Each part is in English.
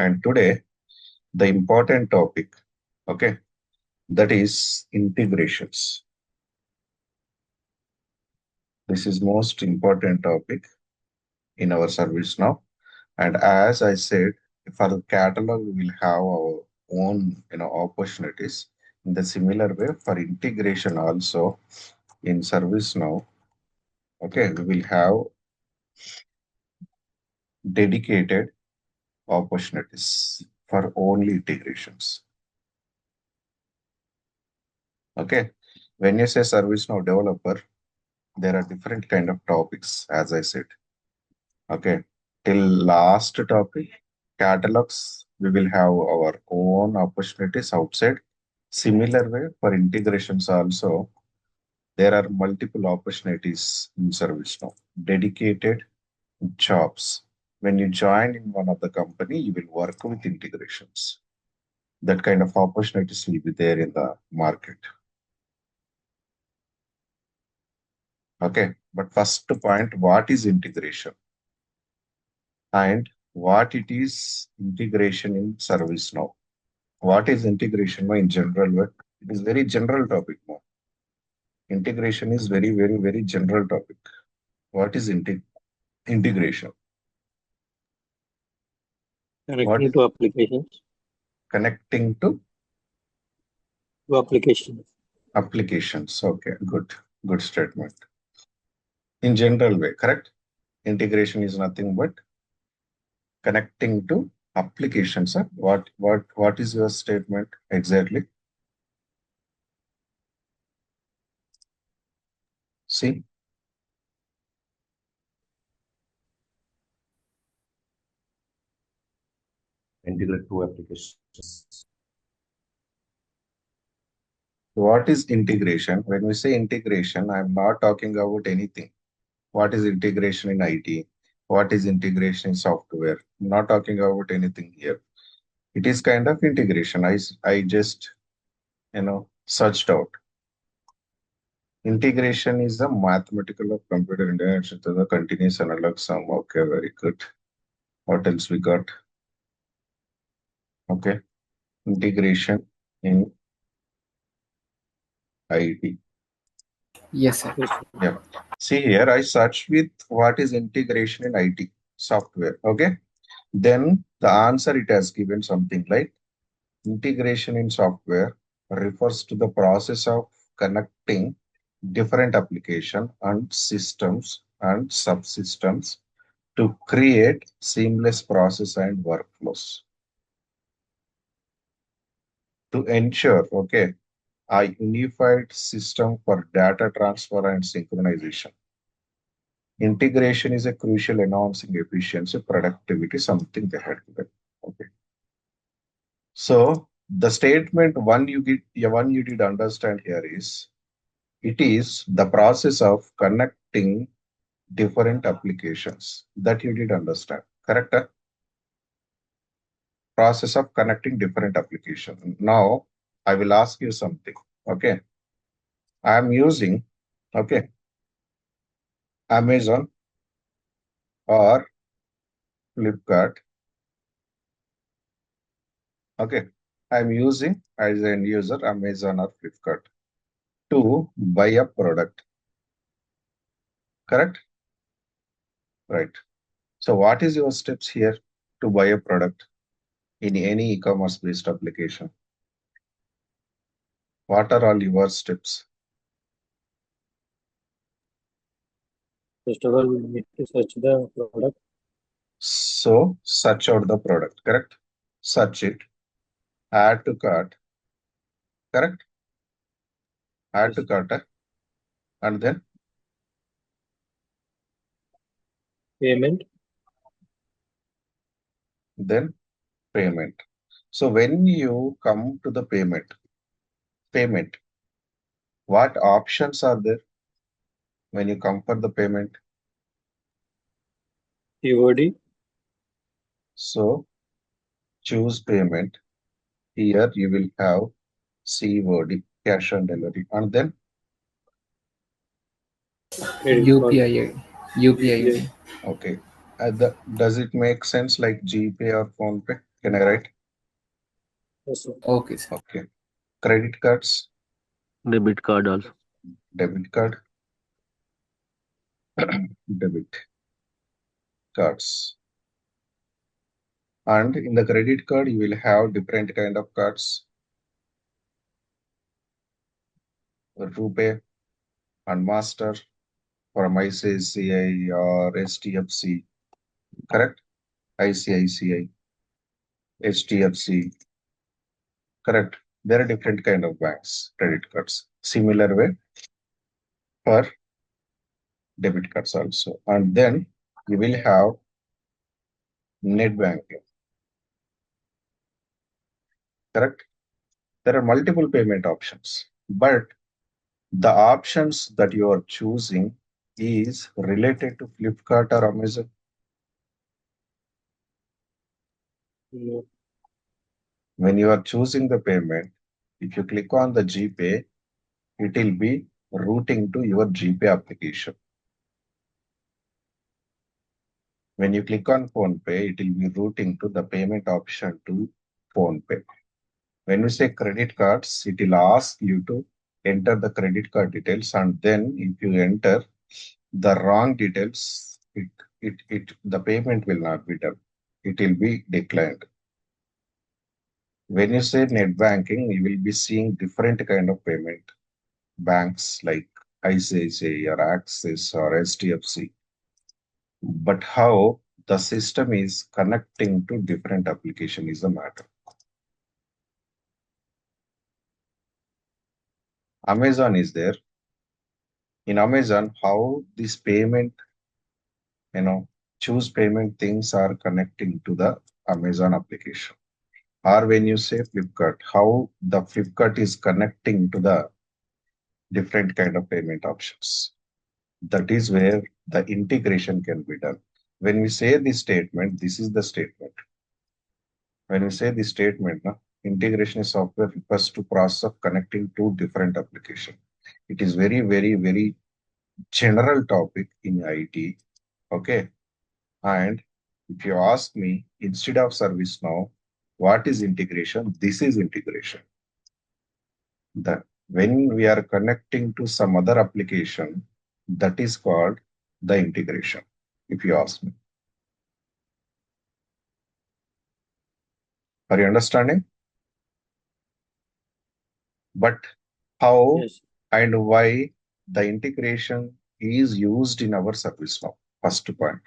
And today, the important topic, okay, that is integrations. This is most important topic in our service now. And as I said, for the catalog, we will have our own, opportunities. In the similar way, for integration also in service now, okay, we will have dedicated opportunities for only integrations. Okay. When you say ServiceNow developer, there are different kind of topics, as I said. Okay. Till last topic, catalogs, we will have our own opportunities outside. Similar way for integrations also, there are multiple opportunities in ServiceNow, dedicated jobs. When you join in one of the company, you will work with integrations. That kind of opportunities will be there in the market. Okay, but first point, what is integration and what it is integration in ServiceNow? What is integration in general way? It is very general topic now. Integration is very, very, very general topic. What is integration? What Connecting is to applications. connecting to Applications. applications? Okay, good statement. In general way, correct? Integration is nothing but connecting to applications. Sir. What is your statement exactly? See, integrate two applications. What is integration? When we say integration, I'm not talking about anything. What is integration in IT? What is integration in software? I'm not talking about anything here. It is kind of integration. I just, searched out. Integration is the mathematical of computer integration to the continuous analog sum. Okay, very good. What else we got? Okay, integration in IT. Yes, sir. Yes. Yeah. See here, I search with what is integration in IT software. Okay. Then the answer it has given something like integration in software refers to the process of connecting different application and systems and subsystems to create seamless process and workflows to ensure, okay, a unified system for data transfer and synchronization. Integration is a crucial enhancing efficiency, productivity, something they had given. Okay. So the statement one you did understand here is it is the process of connecting different applications that you did understand. Correct? Process of connecting different applications. Now I will ask you something. Okay. I am using Amazon or Flipkart. Okay. I'm using as an user Amazon or Flipkart to buy a product. Correct? Right. So what is your steps here to buy a product in any e-commerce based application? What are all your steps? First of all, we need to search the product. So search out the product, correct? Search it, add to cart, correct? Add to Yes. cart, and Payment. then payment. So when you come to the payment, what options are there when you come for the payment? COD. So choose payment. Here you will have COD, cash on delivery, and then Credit card. UPI ID. UPI UPI. ID. okay. Does it make sense like GPay or PhonePe? Can I write? Yes, sir. Okay, sir. Okay. Credit cards, Debit card also. debit card, debit cards. And in the credit card, you will have different kind of cards, RuPay and Master from ICICI or STFC, correct? ICICI, HDFC, correct? There are different kind of banks, credit cards. Similar way for debit cards also. And then you will have net banking, correct? There are multiple payment options, but the options that you are choosing is related to Flipkart or Amazon. No. When you are choosing the payment, if you click on the GPay, it will be routing to your GPay application. When you click on PhonePe, it will be routing to the payment option to PhonePe. When we say credit cards, it will ask you to enter the credit card details, and then if you enter the wrong details, the payment will not be done. It will be declined. When you say net banking, you will be seeing different kind of payment banks like ICICI or Axis or STFC. But how the system is connecting to different application is the matter. Amazon is there. In Amazon, how this payment, choose payment things are connecting to the Amazon application. Or when you say Flipkart, how the Flipkart is connecting to the different kind of payment options. That is where the integration can be done. When we say this statement, this is the statement. When we say this statement, integration is software refers to process of connecting two different applications. It is very, very, very general topic in IT. Okay. And if you ask me, instead of ServiceNow, what is integration? This is integration. When we are connecting to some other application, that is called the integration, if you ask me. Are you understanding? But how Yes. and why the integration is used in our ServiceNow? First point.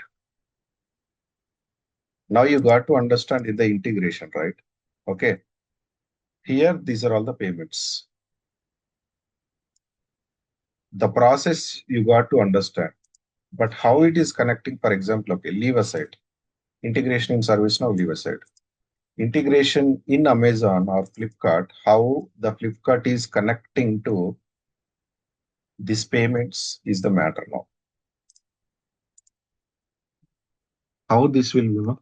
Now you got to understand in the integration, right? Okay. Here, these are all the payments. The process you got to understand, but how it is connecting, for example, okay, leave aside. Integration in ServiceNow, leave aside. Integration in Amazon or Flipkart, how the Flipkart is connecting to these payments is the matter now. How this will,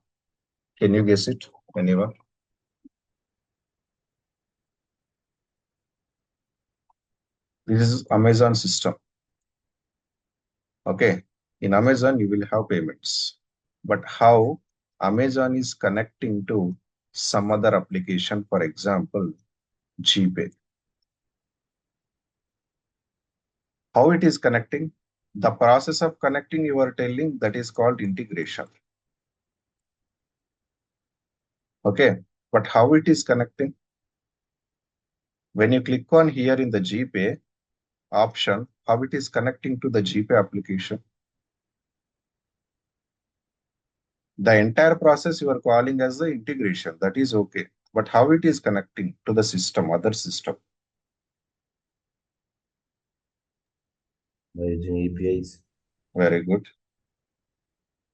can you guess it, anyone? This is Amazon system. Okay, in Amazon you will have payments, but how Amazon is connecting to some other application, for example, GPay. How it is connecting? The process of connecting you are telling, that is called integration. Okay, but how it is connecting? When you click on here in the GPay option, how it is connecting to the GPay application? The entire process you are calling as the integration, that is okay. But how it is connecting to the system, other system? By using APIs. Very good.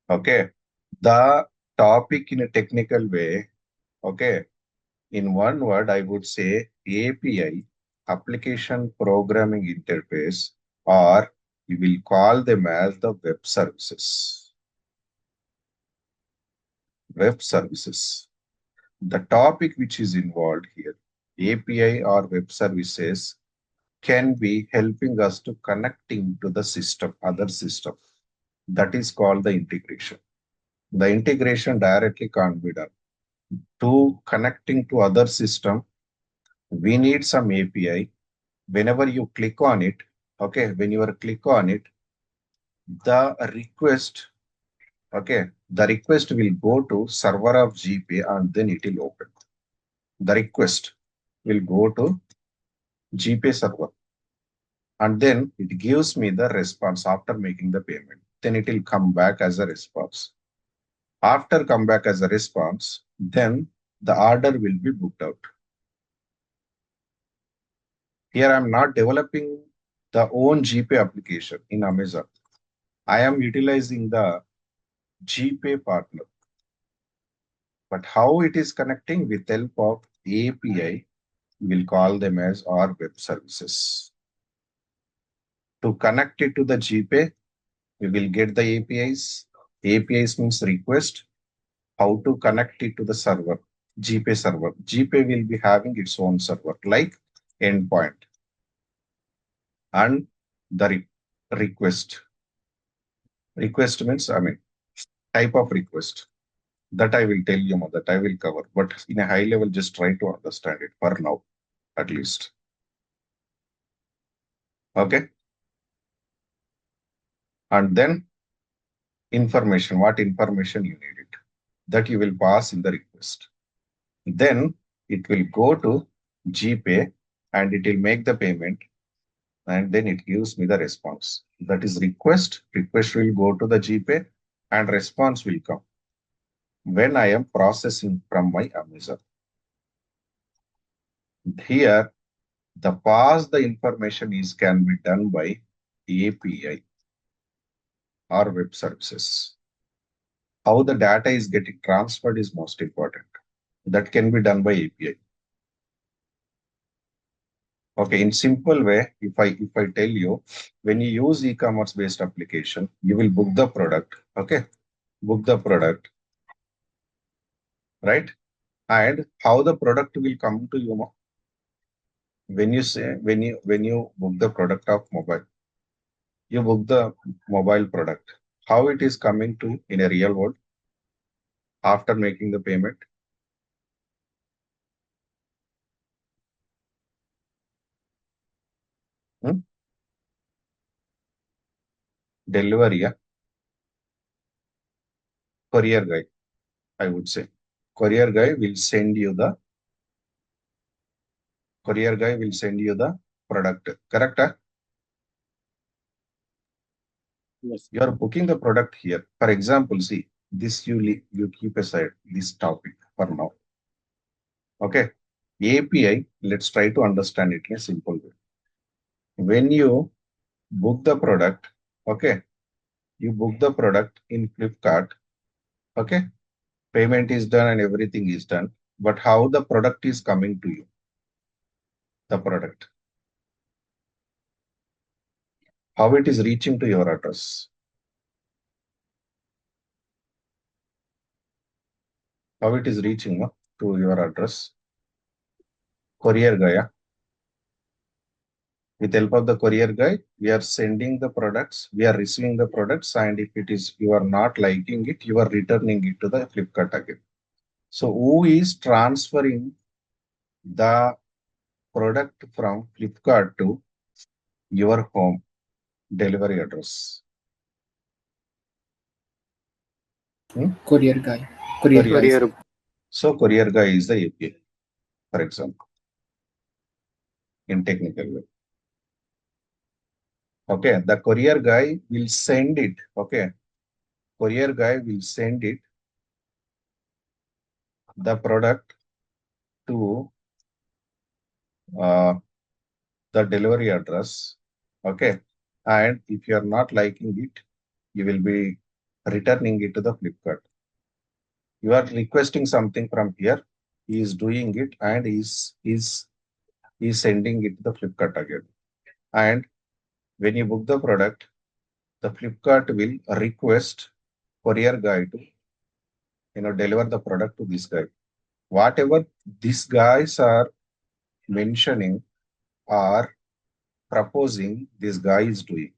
Okay. The topic in a technical way, okay. In one word, I would say API, application programming interface, or you will call them as the web services. Web services. The topic which is involved here, API or web services, can be helping us to connecting to the system, other system. That is called the integration. The integration directly can't be done. to connecting to other system, we need some API. Whenever you click on it, okay, when you are click on it, the request, okay, the request will go to server of GPay and then it will open. The request will go to GPay server and then it gives me the response after making the payment. Then it will come back as a response. After come back as a response, then the order will be booked out. Here I'm not developing the own GPay application in Amazon. I am utilizing the GPay partner. But how it is connecting with help of API, we'll call them as our web services. To connect it to the GPay, we will get the APIs. APIs means request. How to connect it to the server, GPay server. GPay will be having its own server like endpoint. And the request. Request means, type of request. That I will tell you, that I will cover. But in a high level, just try to understand it for now, at least. Okay. And then information, what information you need it, that you will pass in the request. Then it will go to GPay and it will make the payment and then it gives me the response. That is request. Request will go to the GPay and response will come when I am processing from my Amazon. Here, the pass the information can be done by API or web services. How the data is getting transferred is most important. That can be done by API. Okay, in simple way, if I tell you, when you use e-commerce based application, you will book the product. Okay, book the product, right? And how the product will come to you when you say when you book the product of mobile, you book the mobile product. How it is coming to in a real world after making the payment? Delivery, yeah? Courier guy, I would say. Courier guy will send you the product. Correct? Huh? Yes. You are booking the product here. For example, see, this you keep aside this topic for now. Okay. API, let's try to understand it in a simple way. When you book the product, okay, you book the product in Flipkart, okay, payment is done and everything is done. But how the product is coming to you? The product. How it is reaching to your address? How it is reaching to your address? Courier guy, yeah? With help of the courier guy, we are sending the products, we are receiving the products, and if it is you are not liking it, you are returning it to the Flipkart again. So who is transferring the product from Flipkart to your home delivery address? Courier guy. Courier guy. Courier. So courier guy is the API, for example, in technical way. Okay, the courier guy will send it. Okay, courier guy will send it, the product to the delivery address. Okay, and if you are not liking it, you will be returning it to the Flipkart. You are requesting something from here. He is doing it and is sending it to the Flipkart again. And when you book the product, the Flipkart will request courier guy to deliver the product to this guy. Whatever these guys are mentioning or proposing, this guy is doing.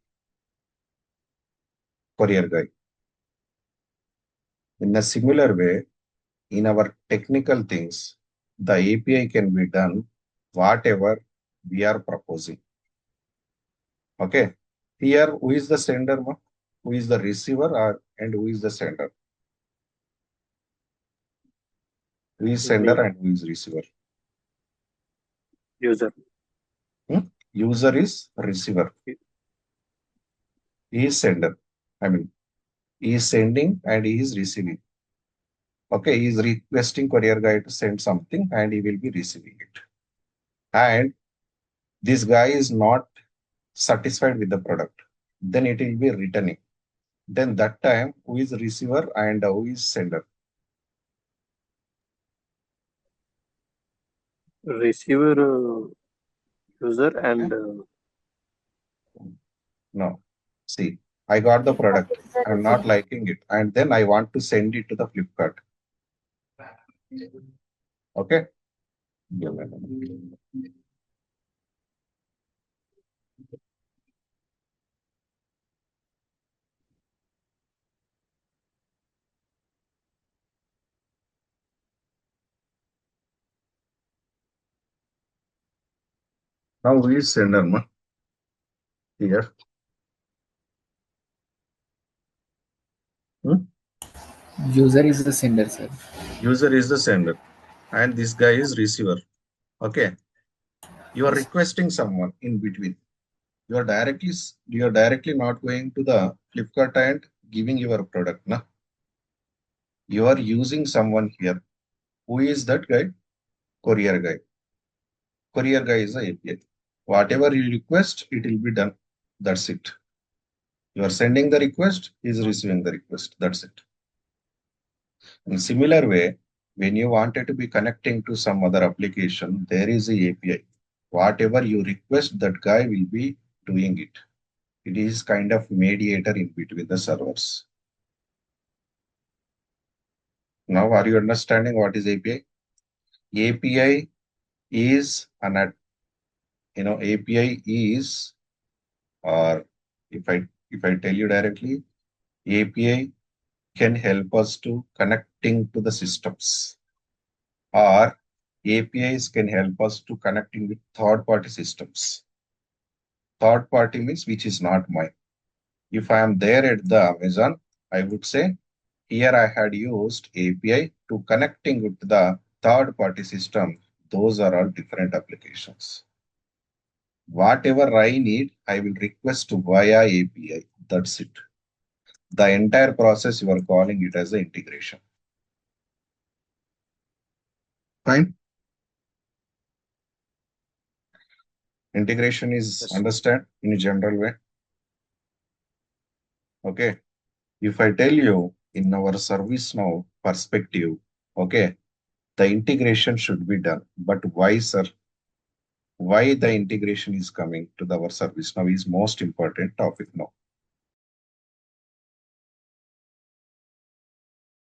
Courier guy. In a similar way, in our technical things, the API can be done whatever we are proposing. Okay. Here, who is the sender, who is the receiver, and who is the sender? Who is sender Me. and who is receiver? User. User is receiver. He is sender. I mean, he is sending and he is receiving. Okay, he is requesting courier guy to send something and he will be receiving it. And this guy is not satisfied with the product, then it will be returning. Then that time, who is receiver and who is sender? Receiver, user, and No. See, I got the product. I'm not liking it. And then I want to send it to the Flipkart. Okay. Now who is sender, ma? Here. User is the sender, sir. User is the sender. And this guy is receiver. Okay. You are requesting someone in between. You are directly not going to the Flipkart and giving your product. Na? You are using someone here. Who is that guy? Courier guy. Courier guy is the API. Whatever you request, it will be done. That's it. You are sending the request, he is receiving the request. That's it. In similar way, when you wanted to be connecting to some other application, there is a API. Whatever you request, that guy will be doing it. It is kind of mediator in between the servers. Now, are you understanding what is API? API is API is, or if I tell you directly, API can help us to connecting to the systems, or APIs can help us to connecting with third-party systems. Third party means which is not mine. If I am there at the Amazon, I would say here I had used API to connecting with the third-party system. Those are all different applications. Whatever I need, I will request via API. That's it. The entire process, you are calling it as the integration. Fine. Integration is yes. understand in a general way. Okay. If I tell you in our ServiceNow perspective, okay, the integration should be done. But why, sir? Why the integration is coming to our ServiceNow is most important topic now.